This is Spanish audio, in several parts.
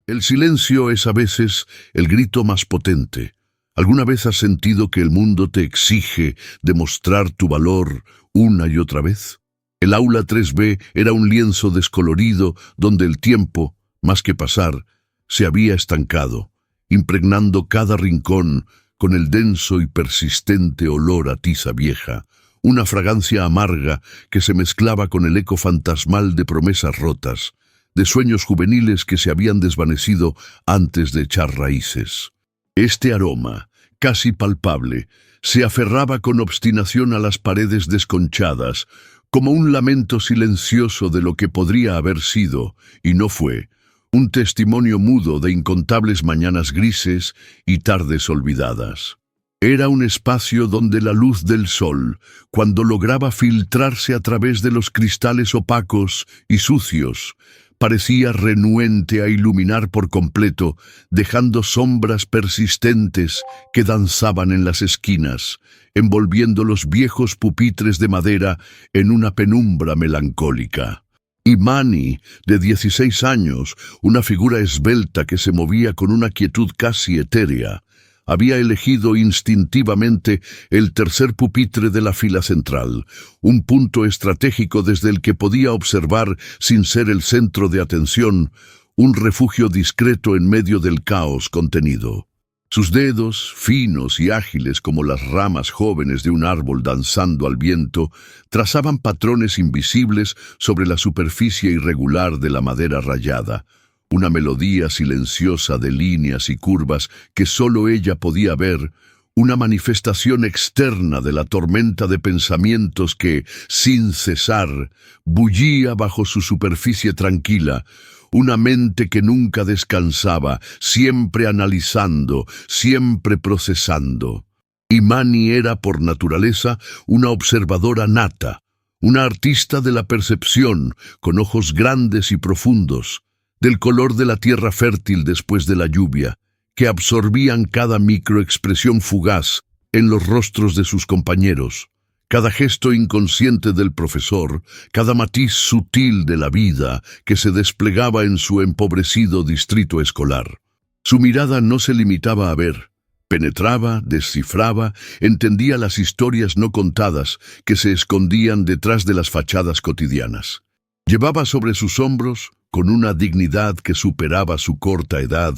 El silencio es a veces el grito más potente. ¿Alguna vez has sentido que el mundo te exige demostrar tu valor una y otra vez? El aula 3B era un lienzo descolorido donde el tiempo, más que pasar, se había estancado, impregnando cada rincón con el denso y persistente olor a tiza vieja, una fragancia amarga que se mezclaba con el eco fantasmal de promesas rotas, de sueños juveniles que se habían desvanecido antes de echar raíces. Este aroma, casi palpable, se aferraba con obstinación a las paredes desconchadas, como un lamento silencioso de lo que podría haber sido, y no fue, un testimonio mudo de incontables mañanas grises y tardes olvidadas. Era un espacio donde la luz del sol, cuando lograba filtrarse a través de los cristales opacos y sucios, parecía renuente a iluminar por completo, dejando sombras persistentes que danzaban en las esquinas, envolviendo los viejos pupitres de madera en una penumbra melancólica. Imani, de 16 años, una figura esbelta que se movía con una quietud casi etérea, había elegido instintivamente el tercer pupitre de la fila central, un punto estratégico desde el que podía observar, sin ser el centro de atención, un refugio discreto en medio del caos contenido. Sus dedos, finos y ágiles como las ramas jóvenes de un árbol danzando al viento, trazaban patrones invisibles sobre la superficie irregular de la madera rayada, una melodía silenciosa de líneas y curvas que sólo ella podía ver, una manifestación externa de la tormenta de pensamientos que, sin cesar, bullía bajo su superficie tranquila, una mente que nunca descansaba, siempre analizando, siempre procesando. Imani era, por naturaleza, una observadora nata, una artista de la percepción, con ojos grandes y profundos, del color de la tierra fértil después de la lluvia, que absorbían cada microexpresión fugaz en los rostros de sus compañeros, cada gesto inconsciente del profesor, cada matiz sutil de la vida que se desplegaba en su empobrecido distrito escolar. Su mirada no se limitaba a ver, penetraba, descifraba, entendía las historias no contadas que se escondían detrás de las fachadas cotidianas. Llevaba sobre sus hombros, con una dignidad que superaba su corta edad,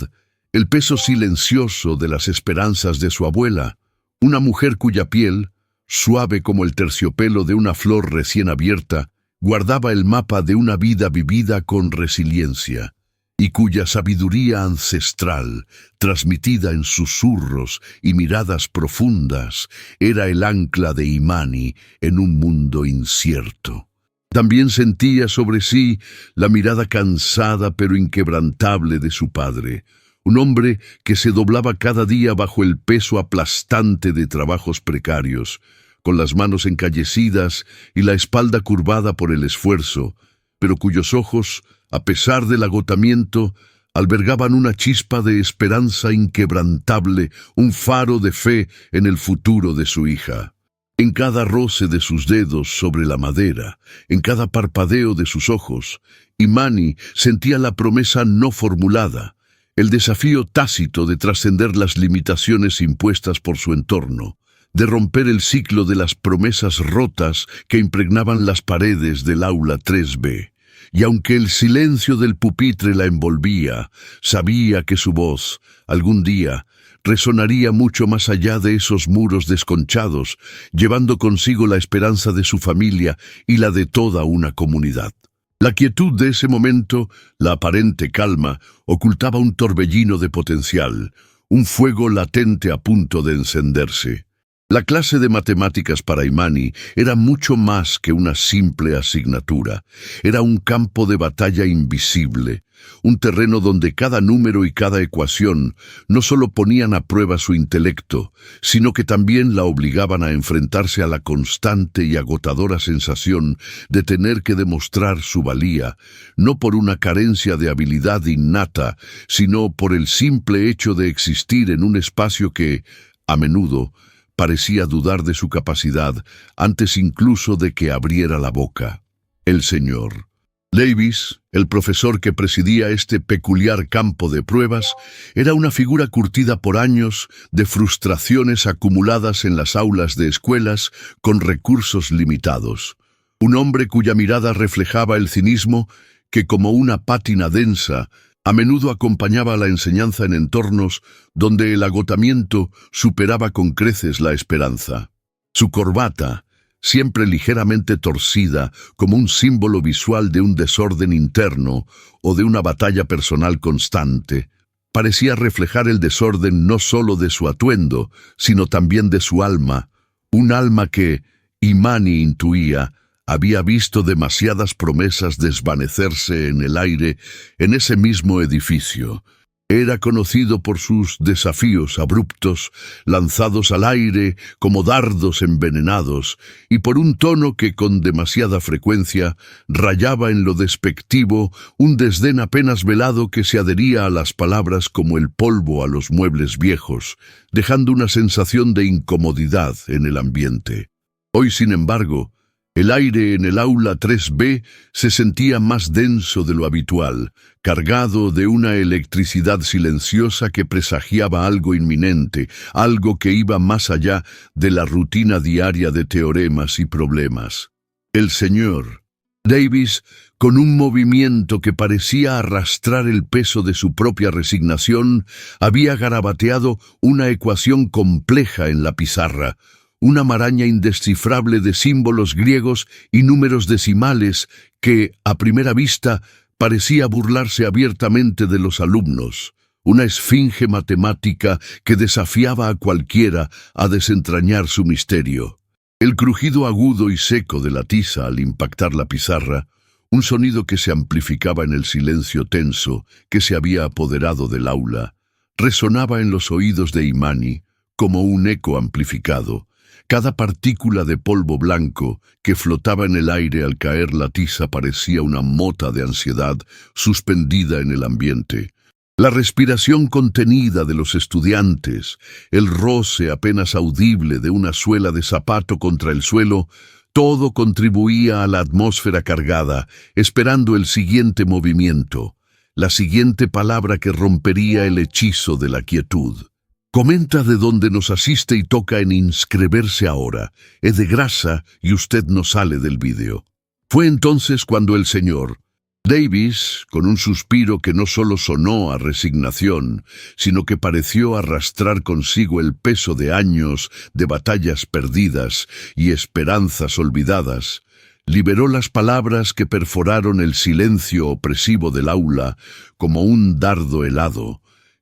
el peso silencioso de las esperanzas de su abuela, una mujer cuya piel, suave como el terciopelo de una flor recién abierta, guardaba el mapa de una vida vivida con resiliencia, y cuya sabiduría ancestral, transmitida en susurros y miradas profundas, era el ancla de Imani en un mundo incierto. También sentía sobre sí la mirada cansada pero inquebrantable de su padre, un hombre que se doblaba cada día bajo el peso aplastante de trabajos precarios, con las manos encallecidas y la espalda curvada por el esfuerzo, pero cuyos ojos, a pesar del agotamiento, albergaban una chispa de esperanza inquebrantable, un faro de fe en el futuro de su hija. En cada roce de sus dedos sobre la madera, en cada parpadeo de sus ojos, Imani sentía la promesa no formulada, el desafío tácito de trascender las limitaciones impuestas por su entorno, de romper el ciclo de las promesas rotas que impregnaban las paredes del aula 3B. Y aunque el silencio del pupitre la envolvía, sabía que su voz, algún día, resonaría mucho más allá de esos muros desconchados, llevando consigo la esperanza de su familia y la de toda una comunidad. La quietud de ese momento, la aparente calma, ocultaba un torbellino de potencial, un fuego latente a punto de encenderse. La clase de matemáticas para Imani era mucho más que una simple asignatura. Era un campo de batalla invisible, un terreno donde cada número y cada ecuación no solo ponían a prueba su intelecto, sino que también la obligaban a enfrentarse a la constante y agotadora sensación de tener que demostrar su valía, no por una carencia de habilidad innata, sino por el simple hecho de existir en un espacio que, a menudo, parecía dudar de su capacidad antes incluso de que abriera la boca. El señor, Davis, el profesor que presidía este peculiar campo de pruebas, era una figura curtida por años de frustraciones acumuladas en las aulas de escuelas con recursos limitados. Un hombre cuya mirada reflejaba el cinismo que, como una pátina densa, a menudo acompañaba a la enseñanza en entornos donde el agotamiento superaba con creces la esperanza. Su corbata, siempre ligeramente torcida como un símbolo visual de un desorden interno o de una batalla personal constante, parecía reflejar el desorden no solo de su atuendo, sino también de su alma, un alma que, Imani intuía, había visto demasiadas promesas desvanecerse en el aire en ese mismo edificio. Era conocido por sus desafíos abruptos, lanzados al aire como dardos envenenados, y por un tono que con demasiada frecuencia rayaba en lo despectivo, un desdén apenas velado que se adhería a las palabras como el polvo a los muebles viejos, dejando una sensación de incomodidad en el ambiente. Hoy, sin embargo, el aire en el aula 3B se sentía más denso de lo habitual, cargado de una electricidad silenciosa que presagiaba algo inminente, algo que iba más allá de la rutina diaria de teoremas y problemas. El señor Davis, con un movimiento que parecía arrastrar el peso de su propia resignación, había garabateado una ecuación compleja en la pizarra, una maraña indescifrable de símbolos griegos y números decimales que, a primera vista, parecía burlarse abiertamente de los alumnos, una esfinge matemática que desafiaba a cualquiera a desentrañar su misterio. El crujido agudo y seco de la tiza al impactar la pizarra, un sonido que se amplificaba en el silencio tenso que se había apoderado del aula, resonaba en los oídos de Imani como un eco amplificado. Cada partícula de polvo blanco que flotaba en el aire al caer la tiza parecía una mota de ansiedad suspendida en el ambiente. La respiración contenida de los estudiantes, el roce apenas audible de una suela de zapato contra el suelo, todo contribuía a la atmósfera cargada, esperando el siguiente movimiento, la siguiente palabra que rompería el hechizo de la quietud. Comenta de dónde nos asiste y toca en inscribirse ahora. Es de grasa y usted no sale del vídeo. Fue entonces cuando el señor Davis, con un suspiro que no solo sonó a resignación, sino que pareció arrastrar consigo el peso de años de batallas perdidas y esperanzas olvidadas, liberó las palabras que perforaron el silencio opresivo del aula como un dardo helado,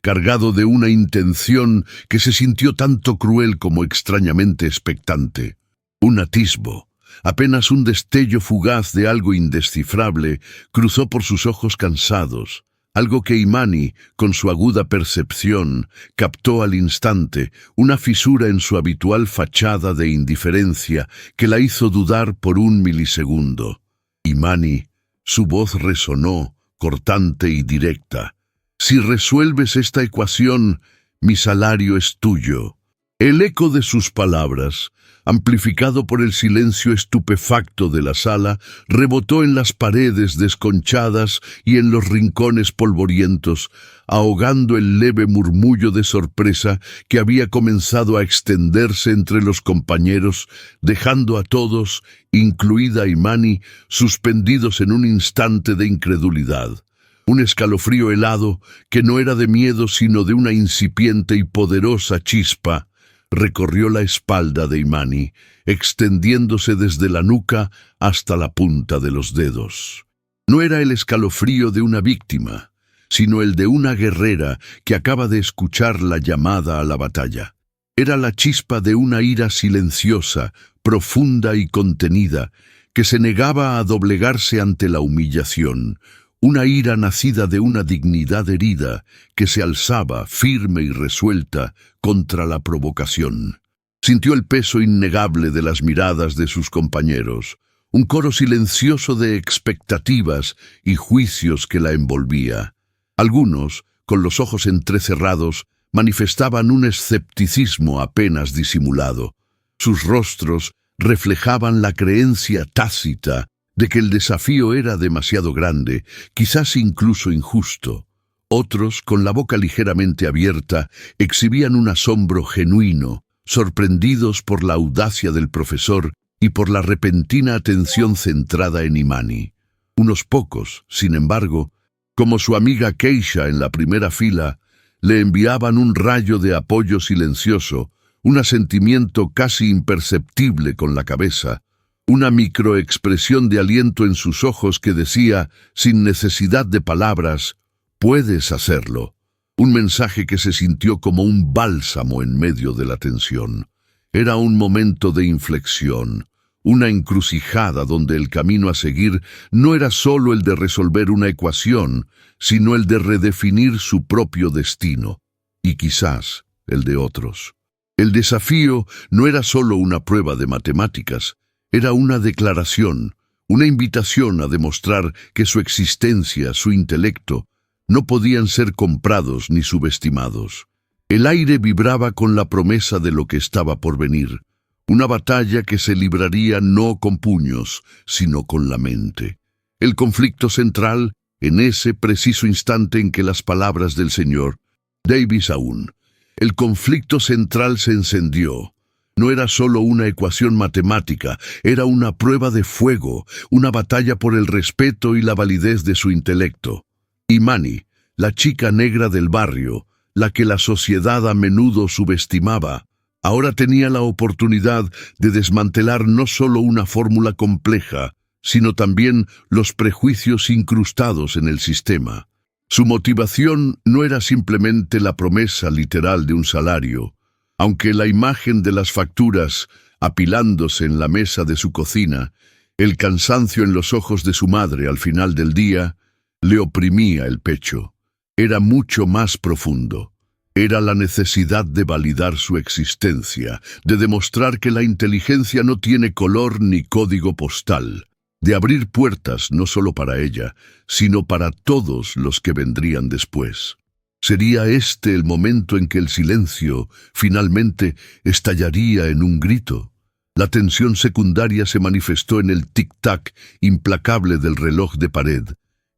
cargado de una intención que se sintió tanto cruel como extrañamente expectante. Un atisbo, apenas un destello fugaz de algo indescifrable, cruzó por sus ojos cansados, algo que Imani, con su aguda percepción, captó al instante, una fisura en su habitual fachada de indiferencia que la hizo dudar por un milisegundo. Imani, su voz resonó, cortante y directa. Si resuelves esta ecuación, mi salario es tuyo. El eco de sus palabras, amplificado por el silencio estupefacto de la sala, rebotó en las paredes desconchadas y en los rincones polvorientos, ahogando el leve murmullo de sorpresa que había comenzado a extenderse entre los compañeros, dejando a todos, incluida Imani, suspendidos en un instante de incredulidad. Un escalofrío helado, que no era de miedo sino de una incipiente y poderosa chispa, recorrió la espalda de Imani, extendiéndose desde la nuca hasta la punta de los dedos. No era el escalofrío de una víctima, sino el de una guerrera que acaba de escuchar la llamada a la batalla. Era la chispa de una ira silenciosa, profunda y contenida, que se negaba a doblegarse ante la humillación, una ira nacida de una dignidad herida que se alzaba, firme y resuelta, contra la provocación. Sintió el peso innegable de las miradas de sus compañeros, un coro silencioso de expectativas y juicios que la envolvía. Algunos, con los ojos entrecerrados, manifestaban un escepticismo apenas disimulado. Sus rostros reflejaban la creencia tácita de que el desafío era demasiado grande, quizás incluso injusto. Otros, con la boca ligeramente abierta, exhibían un asombro genuino, sorprendidos por la audacia del profesor y por la repentina atención centrada en Imani. Unos pocos, sin embargo, como su amiga Keisha en la primera fila, le enviaban un rayo de apoyo silencioso, un asentimiento casi imperceptible con la cabeza, una microexpresión de aliento en sus ojos que decía, sin necesidad de palabras, «Puedes hacerlo». Un mensaje que se sintió como un bálsamo en medio de la tensión. Era un momento de inflexión, una encrucijada donde el camino a seguir no era solo el de resolver una ecuación, sino el de redefinir su propio destino, y quizás el de otros. El desafío no era solo una prueba de matemáticas, era una declaración, una invitación a demostrar que su existencia, su intelecto, no podían ser comprados ni subestimados. El aire vibraba con la promesa de lo que estaba por venir, una batalla que se libraría no con puños, sino con la mente. El conflicto central, en ese preciso instante en que las palabras del señor Davis aún, el conflicto central se encendió. No era solo una ecuación matemática, era una prueba de fuego, una batalla por el respeto y la validez de su intelecto. Imani, la chica negra del barrio, la que la sociedad a menudo subestimaba, ahora tenía la oportunidad de desmantelar no solo una fórmula compleja, sino también los prejuicios incrustados en el sistema. Su motivación no era simplemente la promesa literal de un salario, aunque la imagen de las facturas apilándose en la mesa de su cocina, el cansancio en los ojos de su madre al final del día, le oprimía el pecho. Era mucho más profundo. Era la necesidad de validar su existencia, de demostrar que la inteligencia no tiene color ni código postal, de abrir puertas no solo para ella, sino para todos los que vendrían después. Sería este el momento en que el silencio, finalmente, estallaría en un grito. La tensión secundaria se manifestó en el tic-tac implacable del reloj de pared,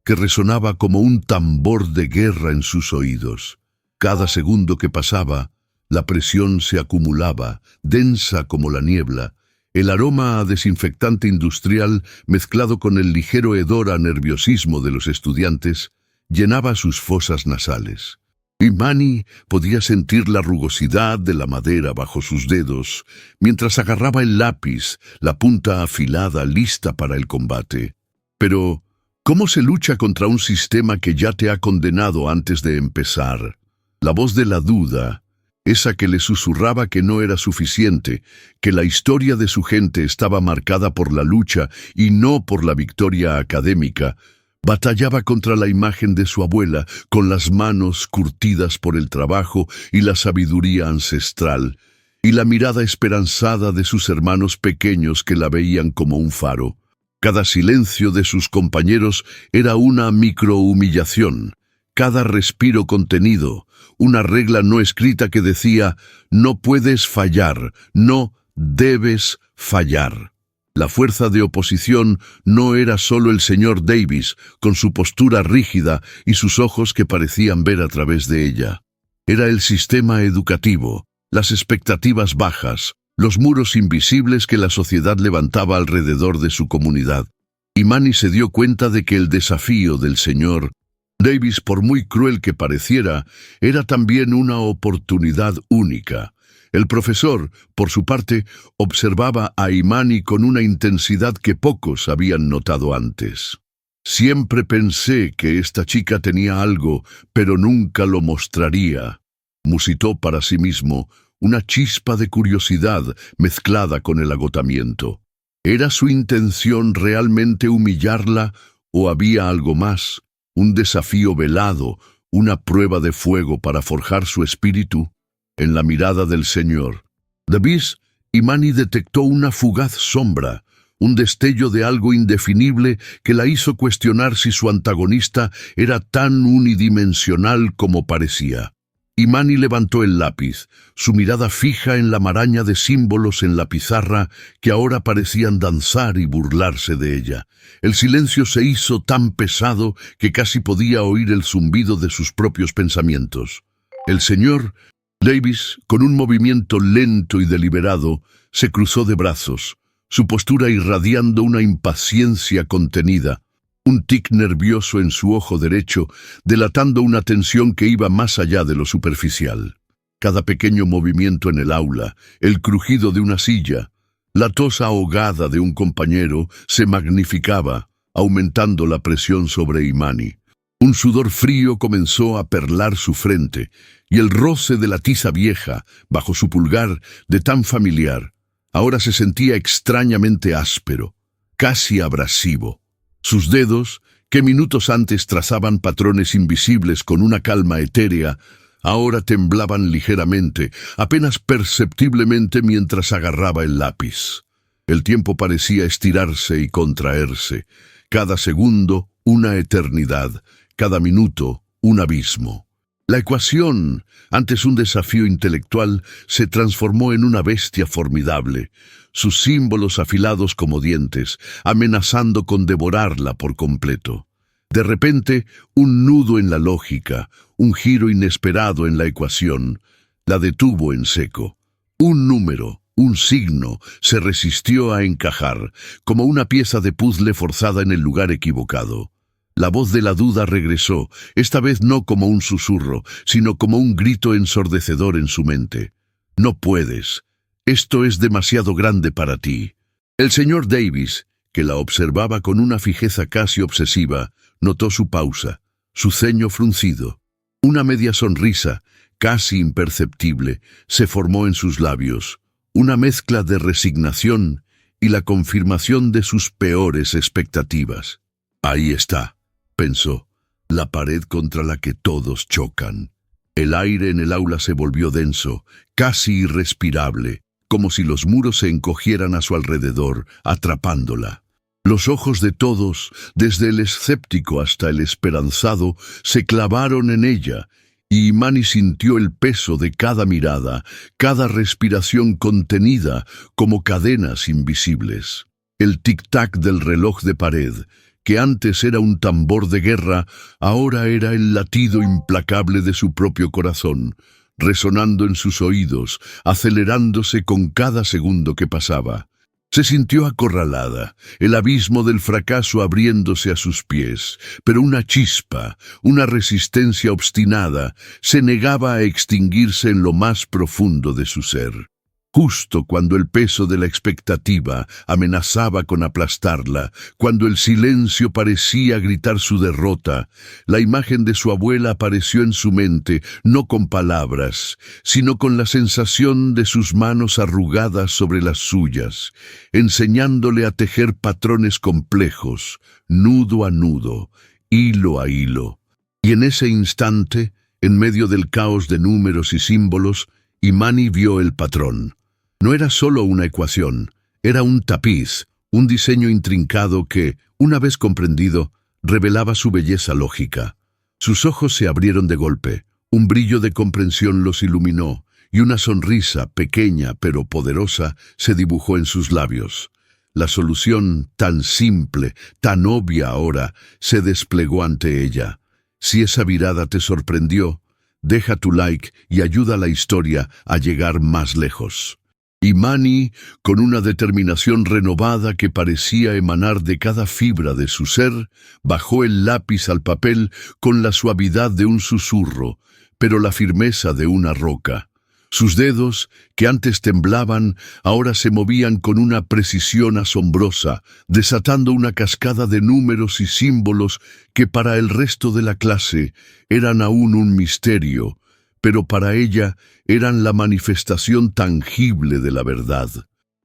que resonaba como un tambor de guerra en sus oídos. Cada segundo que pasaba, la presión se acumulaba, densa como la niebla. El aroma a desinfectante industrial, mezclado con el ligero hedor a nerviosismo de los estudiantes, llenaba sus fosas nasales. Imani podía sentir la rugosidad de la madera bajo sus dedos, mientras agarraba el lápiz, la punta afilada lista para el combate. Pero, ¿cómo se lucha contra un sistema que ya te ha condenado antes de empezar? La voz de la duda, esa que le susurraba que no era suficiente, que la historia de su gente estaba marcada por la lucha y no por la victoria académica, batallaba contra la imagen de su abuela, con las manos curtidas por el trabajo y la sabiduría ancestral, y la mirada esperanzada de sus hermanos pequeños que la veían como un faro. Cada silencio de sus compañeros era una microhumillación, cada respiro contenido, una regla no escrita que decía, no puedes fallar, no debes fallar. La fuerza de oposición no era solo el señor Davis, con su postura rígida y sus ojos que parecían ver a través de ella. Era el sistema educativo, las expectativas bajas, los muros invisibles que la sociedad levantaba alrededor de su comunidad. Imani se dio cuenta de que el desafío del señor Davis, por muy cruel que pareciera, era también una oportunidad única. El profesor, por su parte, observaba a Imani con una intensidad que pocos habían notado antes. Siempre pensé que esta chica tenía algo, pero nunca lo mostraría, musitó para sí mismo, una chispa de curiosidad mezclada con el agotamiento. ¿Era su intención realmente humillarla o había algo más? Un desafío velado, una prueba de fuego para forjar su espíritu. En la mirada del señor Davis, Imani detectó una fugaz sombra, un destello de algo indefinible que la hizo cuestionar si su antagonista era tan unidimensional como parecía. Imani levantó el lápiz, su mirada fija en la maraña de símbolos en la pizarra que ahora parecían danzar y burlarse de ella. El silencio se hizo tan pesado que casi podía oír el zumbido de sus propios pensamientos. El señor Davis, con un movimiento lento y deliberado, se cruzó de brazos, su postura irradiando una impaciencia contenida, un tic nervioso en su ojo derecho, delatando una tensión que iba más allá de lo superficial. Cada pequeño movimiento en el aula, el crujido de una silla, la tos ahogada de un compañero, se magnificaba, aumentando la presión sobre Imani. Un sudor frío comenzó a perlar su frente, y el roce de la tiza vieja, bajo su pulgar, de tan familiar, ahora se sentía extrañamente áspero, casi abrasivo. Sus dedos, que minutos antes trazaban patrones invisibles con una calma etérea, ahora temblaban ligeramente, apenas perceptiblemente mientras agarraba el lápiz. El tiempo parecía estirarse y contraerse, cada segundo una eternidad, cada minuto un abismo. La ecuación, antes un desafío intelectual, se transformó en una bestia formidable, sus símbolos afilados como dientes, amenazando con devorarla por completo. De repente, un nudo en la lógica, un giro inesperado en la ecuación, la detuvo en seco. Un número, un signo, se resistió a encajar, como una pieza de puzzle forzada en el lugar equivocado. La voz de la duda regresó, esta vez no como un susurro, sino como un grito ensordecedor en su mente. No puedes. Esto es demasiado grande para ti. El señor Davis, que la observaba con una fijeza casi obsesiva, notó su pausa, su ceño fruncido. Una media sonrisa, casi imperceptible, se formó en sus labios, una mezcla de resignación y la confirmación de sus peores expectativas. Ahí está, pensó, la pared contra la que todos chocan. El aire en el aula se volvió denso, casi irrespirable, como si los muros se encogieran a su alrededor, atrapándola. Los ojos de todos, desde el escéptico hasta el esperanzado, se clavaron en ella, y Imani sintió el peso de cada mirada, cada respiración contenida como cadenas invisibles. El tic-tac del reloj de pared, que antes era un tambor de guerra, ahora era el latido implacable de su propio corazón, resonando en sus oídos, acelerándose con cada segundo que pasaba. Se sintió acorralada, el abismo del fracaso abriéndose a sus pies, pero una chispa, una resistencia obstinada, se negaba a extinguirse en lo más profundo de su ser. Justo cuando el peso de la expectativa amenazaba con aplastarla, cuando el silencio parecía gritar su derrota, la imagen de su abuela apareció en su mente, no con palabras, sino con la sensación de sus manos arrugadas sobre las suyas, enseñándole a tejer patrones complejos, nudo a nudo, hilo a hilo. Y en ese instante, en medio del caos de números y símbolos, Imani vio el patrón. No era solo una ecuación, era un tapiz, un diseño intrincado que, una vez comprendido, revelaba su belleza lógica. Sus ojos se abrieron de golpe, un brillo de comprensión los iluminó, y una sonrisa, pequeña pero poderosa, se dibujó en sus labios. La solución, tan simple, tan obvia ahora, se desplegó ante ella. Si esa mirada te sorprendió, deja tu like y ayuda a la historia a llegar más lejos. Imani, con una determinación renovada que parecía emanar de cada fibra de su ser, bajó el lápiz al papel con la suavidad de un susurro, pero la firmeza de una roca. Sus dedos, que antes temblaban, ahora se movían con una precisión asombrosa, desatando una cascada de números y símbolos que para el resto de la clase eran aún un misterio, pero para ella eran la manifestación tangible de la verdad.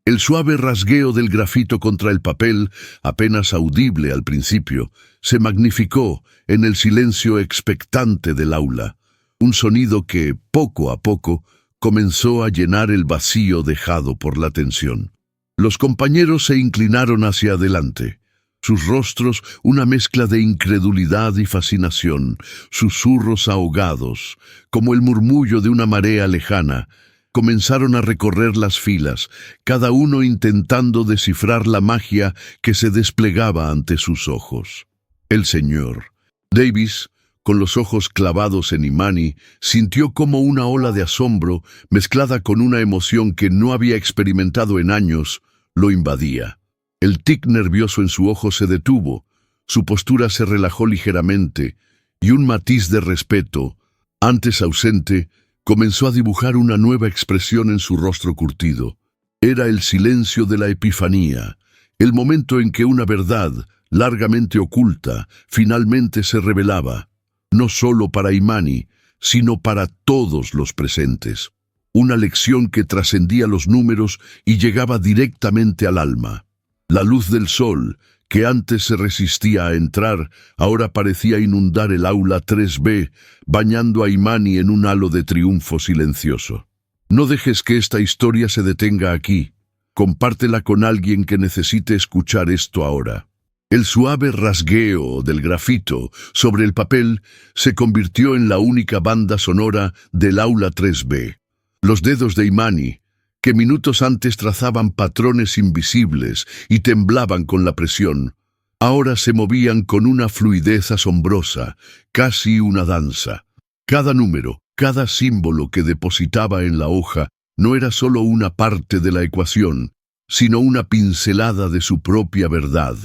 El suave rasgueo del grafito contra el papel, apenas audible al principio, se magnificó en el silencio expectante del aula, un sonido que, poco a poco, comenzó a llenar el vacío dejado por la tensión. Los compañeros se inclinaron hacia adelante. Sus rostros una mezcla de incredulidad y fascinación, susurros ahogados, como el murmullo de una marea lejana, comenzaron a recorrer las filas, cada uno intentando descifrar la magia que se desplegaba ante sus ojos. El señor Davis, con los ojos clavados en Imani, sintió como una ola de asombro, mezclada con una emoción que no había experimentado en años, lo invadía. El tic nervioso en su ojo se detuvo, su postura se relajó ligeramente, y un matiz de respeto, antes ausente, comenzó a dibujar una nueva expresión en su rostro curtido. Era el silencio de la epifanía, el momento en que una verdad, largamente oculta, finalmente se revelaba, no solo para Imani, sino para todos los presentes. Una lección que trascendía los números y llegaba directamente al alma. La luz del sol, que antes se resistía a entrar, ahora parecía inundar el aula 3B, bañando a Imani en un halo de triunfo silencioso. No dejes que esta historia se detenga aquí. Compártela con alguien que necesite escuchar esto ahora. El suave rasgueo del grafito sobre el papel se convirtió en la única banda sonora del aula 3B. Los dedos de Imani, que minutos antes trazaban patrones invisibles y temblaban con la presión, ahora se movían con una fluidez asombrosa, casi una danza. Cada número, cada símbolo que depositaba en la hoja no era solo una parte de la ecuación, sino una pincelada de su propia verdad,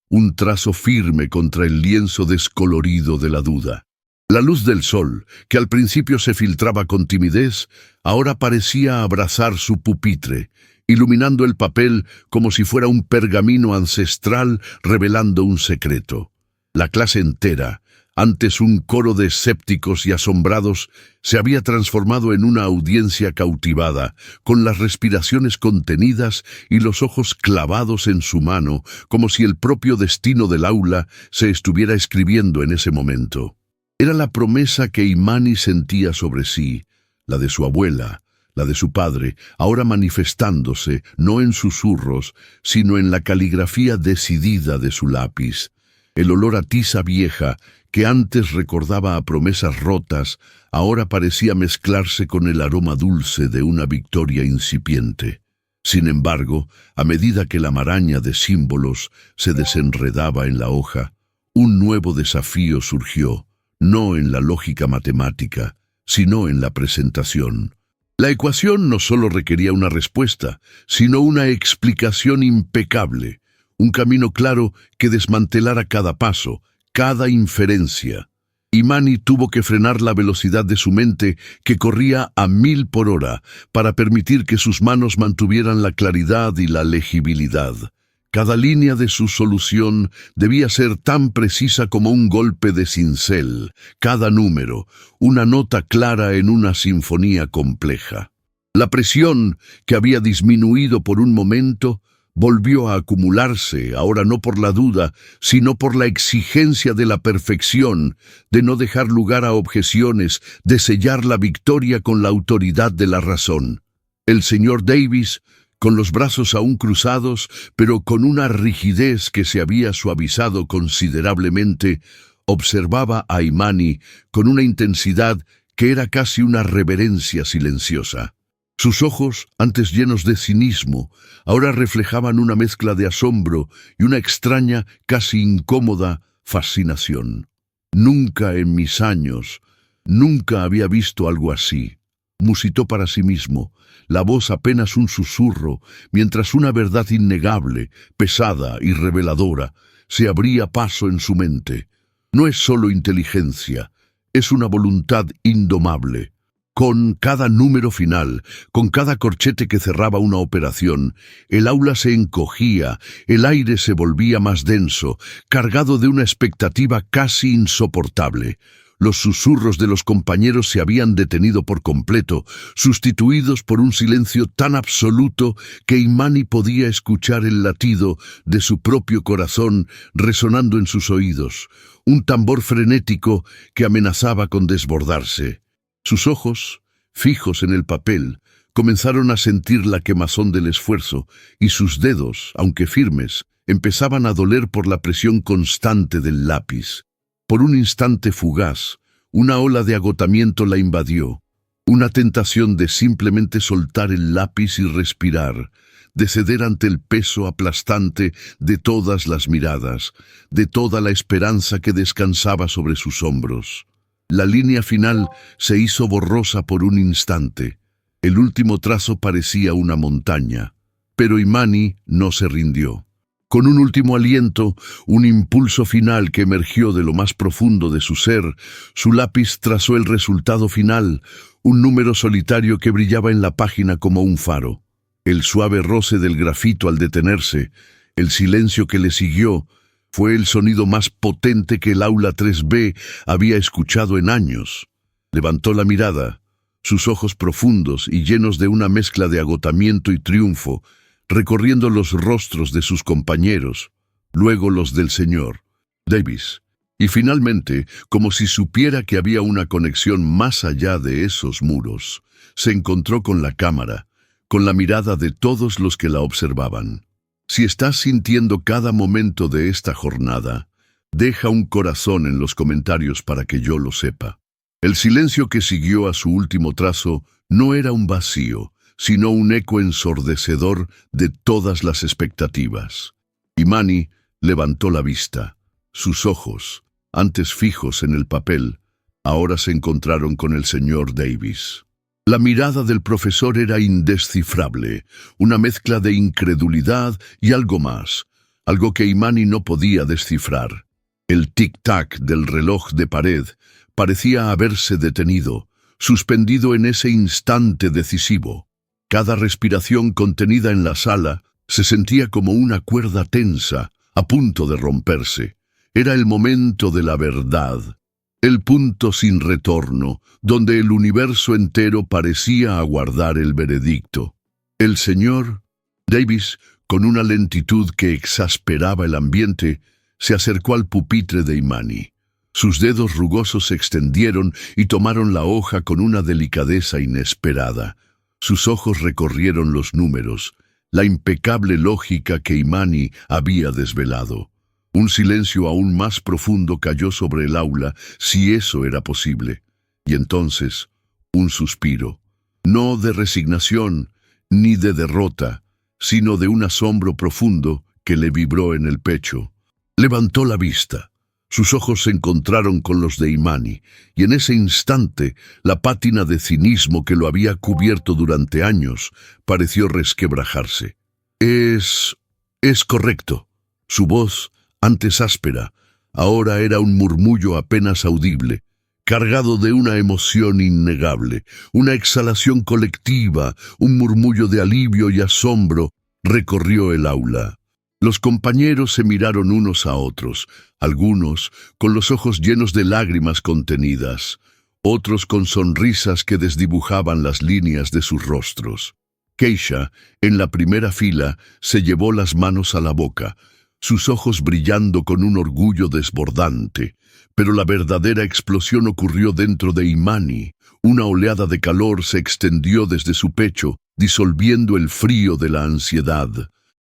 un trazo firme contra el lienzo descolorido de la duda. La luz del sol, que al principio se filtraba con timidez, ahora parecía abrazar su pupitre, iluminando el papel como si fuera un pergamino ancestral revelando un secreto. La clase entera, antes un coro de escépticos y asombrados, se había transformado en una audiencia cautivada, con las respiraciones contenidas y los ojos clavados en su mano, como si el propio destino del aula se estuviera escribiendo en ese momento. Era la promesa que Imani sentía sobre sí, la de su abuela, la de su padre, ahora manifestándose, no en susurros, sino en la caligrafía decidida de su lápiz. El olor a tiza vieja, que antes recordaba a promesas rotas, ahora parecía mezclarse con el aroma dulce de una victoria incipiente. Sin embargo, a medida que la maraña de símbolos se desenredaba en la hoja, un nuevo desafío surgió, no en la lógica matemática, sino en la presentación. La ecuación no solo requería una respuesta, sino una explicación impecable, un camino claro que desmantelara cada paso, cada inferencia. Imani tuvo que frenar la velocidad de su mente, que corría a 1000 por hora, para permitir que sus manos mantuvieran la claridad y la legibilidad. Cada línea de su solución debía ser tan precisa como un golpe de cincel, cada número, una nota clara en una sinfonía compleja. La presión, que había disminuido por un momento, volvió a acumularse, ahora no por la duda, sino por la exigencia de la perfección, de no dejar lugar a objeciones, de sellar la victoria con la autoridad de la razón. El señor Davis, con los brazos aún cruzados, pero con una rigidez que se había suavizado considerablemente, observaba a Imani con una intensidad que era casi una reverencia silenciosa. Sus ojos, antes llenos de cinismo, ahora reflejaban una mezcla de asombro y una extraña, casi incómoda, fascinación. Nunca en mis años, nunca había visto algo así, musitó para sí mismo, la voz apenas un susurro, mientras una verdad innegable, pesada y reveladora, se abría paso en su mente. No es solo inteligencia, es una voluntad indomable. Con cada número final, con cada corchete que cerraba una operación, el aula se encogía, el aire se volvía más denso, cargado de una expectativa casi insoportable. Los susurros de los compañeros se habían detenido por completo, sustituidos por un silencio tan absoluto que Imani podía escuchar el latido de su propio corazón resonando en sus oídos, un tambor frenético que amenazaba con desbordarse. Sus ojos, fijos en el papel, comenzaron a sentir la quemazón del esfuerzo, y sus dedos, aunque firmes, empezaban a doler por la presión constante del lápiz. Por un instante fugaz, una ola de agotamiento la invadió, una tentación de simplemente soltar el lápiz y respirar, de ceder ante el peso aplastante de todas las miradas, de toda la esperanza que descansaba sobre sus hombros. La línea final se hizo borrosa por un instante. El último trazo parecía una montaña, pero Imani no se rindió. Con un último aliento, un impulso final que emergió de lo más profundo de su ser, su lápiz trazó el resultado final, un número solitario que brillaba en la página como un faro. El suave roce del grafito al detenerse, el silencio que le siguió, fue el sonido más potente que el aula 3B había escuchado en años. Levantó la mirada, sus ojos profundos y llenos de una mezcla de agotamiento y triunfo, recorriendo los rostros de sus compañeros, luego los del señor Davis, y finalmente, como si supiera que había una conexión más allá de esos muros, se encontró con la cámara, con la mirada de todos los que la observaban. Si estás sintiendo cada momento de esta jornada, deja un corazón en los comentarios para que yo lo sepa. El silencio que siguió a su último trazo no era un vacío, sino un eco ensordecedor de todas las expectativas. Imani levantó la vista. Sus ojos, antes fijos en el papel, ahora se encontraron con el señor Davis. La mirada del profesor era indescifrable, una mezcla de incredulidad y algo más, algo que Imani no podía descifrar. El tic-tac del reloj de pared parecía haberse detenido, suspendido en ese instante decisivo. Cada respiración contenida en la sala se sentía como una cuerda tensa, a punto de romperse. Era el momento de la verdad, el punto sin retorno, donde el universo entero parecía aguardar el veredicto. El señor Davis, con una lentitud que exasperaba el ambiente, se acercó al pupitre de Imani. Sus dedos rugosos se extendieron y tomaron la hoja con una delicadeza inesperada. Sus ojos recorrieron los números, la impecable lógica que Imani había desvelado. Un silencio aún más profundo cayó sobre el aula, si eso era posible. Y entonces, un suspiro, no de resignación ni de derrota, sino de un asombro profundo que le vibró en el pecho. Levantó la vista. Sus ojos se encontraron con los de Imani, y en ese instante la pátina de cinismo que lo había cubierto durante años pareció resquebrajarse. Es correcto. Su voz, antes áspera, ahora era un murmullo apenas audible, cargado de una emoción innegable, una exhalación colectiva, un murmullo de alivio y asombro recorrió el aula. Los compañeros se miraron unos a otros, algunos con los ojos llenos de lágrimas contenidas, otros con sonrisas que desdibujaban las líneas de sus rostros. Keisha, en la primera fila, se llevó las manos a la boca, sus ojos brillando con un orgullo desbordante. Pero la verdadera explosión ocurrió dentro de Imani. Una oleada de calor se extendió desde su pecho, disolviendo el frío de la ansiedad.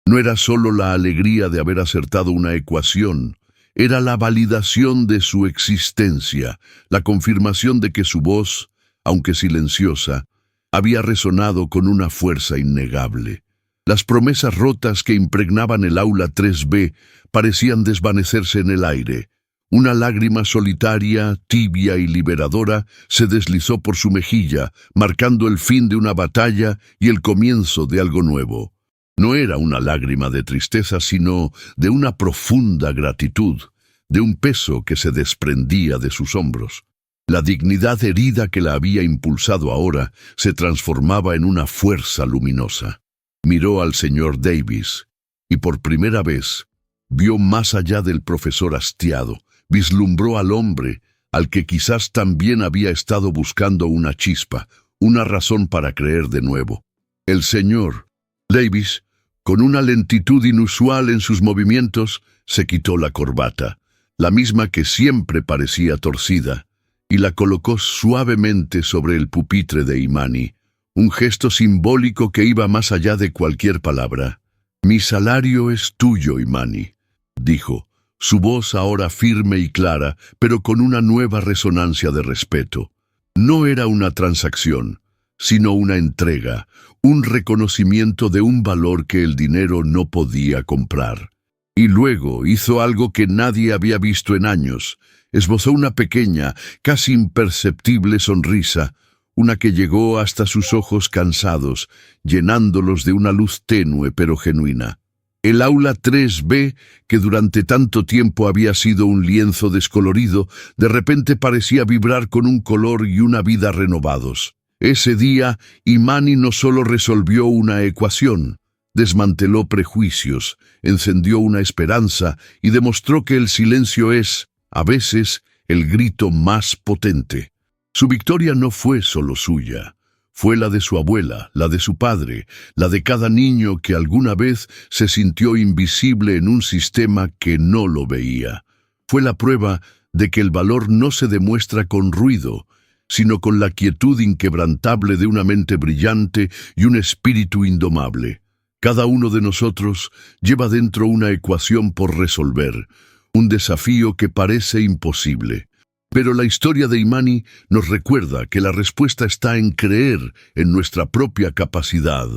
No era solo la alegría de haber acertado una ecuación, era la validación de su existencia, la confirmación de que su voz, aunque silenciosa, había resonado con una fuerza innegable. Las promesas rotas que impregnaban el aula 3B parecían desvanecerse en el aire. Una lágrima solitaria, tibia y liberadora se deslizó por su mejilla, marcando el fin de una batalla y el comienzo de algo nuevo. No era una lágrima de tristeza, sino de una profunda gratitud, de un peso que se desprendía de sus hombros. La dignidad herida que la había impulsado ahora se transformaba en una fuerza luminosa. Miró al señor Davis, y por primera vez vio más allá del profesor hastiado, vislumbró al hombre, al que quizás también había estado buscando una chispa, una razón para creer de nuevo. El señor Davis, con una lentitud inusual en sus movimientos, se quitó la corbata, la misma que siempre parecía torcida, y la colocó suavemente sobre el pupitre de Imani, un gesto simbólico que iba más allá de cualquier palabra. Mi salario es tuyo, Imani, dijo, su voz ahora firme y clara, pero con una nueva resonancia de respeto. No era una transacción, sino una entrega, un reconocimiento de un valor que el dinero no podía comprar. Y luego hizo algo que nadie había visto en años. Esbozó una pequeña, casi imperceptible sonrisa, una que llegó hasta sus ojos cansados, llenándolos de una luz tenue pero genuina. El aula 3B, que durante tanto tiempo había sido un lienzo descolorido, de repente parecía vibrar con un color y una vida renovados. Ese día, Imani no solo resolvió una ecuación, desmanteló prejuicios, encendió una esperanza y demostró que el silencio es, a veces, el grito más potente. Su victoria no fue solo suya. Fue la de su abuela, la de su padre, la de cada niño que alguna vez se sintió invisible en un sistema que no lo veía. Fue la prueba de que el valor no se demuestra con ruido, sino con la quietud inquebrantable de una mente brillante y un espíritu indomable. Cada uno de nosotros lleva dentro una ecuación por resolver, un desafío que parece imposible. Pero la historia de Imani nos recuerda que la respuesta está en creer en nuestra propia capacidad,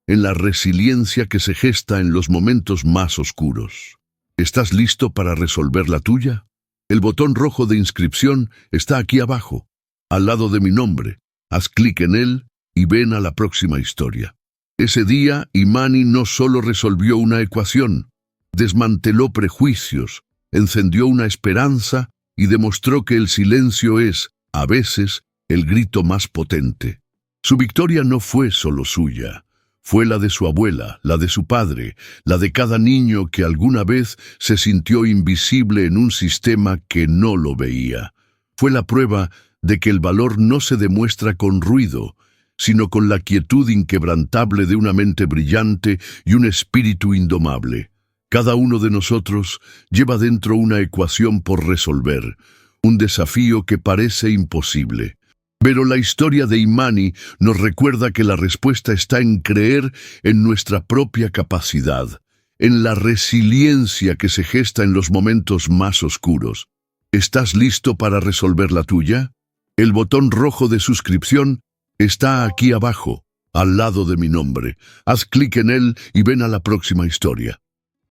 en la resiliencia que se gesta en los momentos más oscuros. ¿Estás listo para resolver la tuya? El botón rojo de inscripción está aquí abajo, al lado de mi nombre. Haz clic en él y ven a la próxima historia. Ese día, Imani no solo resolvió una ecuación, desmanteló prejuicios, encendió una esperanza y demostró que el silencio es, a veces, el grito más potente. Su victoria no fue solo suya, fue la de su abuela, la de su padre, la de cada niño que alguna vez se sintió invisible en un sistema que no lo veía. Fue la prueba de que el valor no se demuestra con ruido, sino con la quietud inquebrantable de una mente brillante y un espíritu indomable. Cada uno de nosotros lleva dentro una ecuación por resolver, un desafío que parece imposible. Pero la historia de Imani nos recuerda que la respuesta está en creer en nuestra propia capacidad, en la resiliencia que se gesta en los momentos más oscuros. ¿Estás listo para resolver la tuya? El botón rojo de suscripción está aquí abajo, al lado de mi nombre. Haz clic en él y ven a la próxima historia.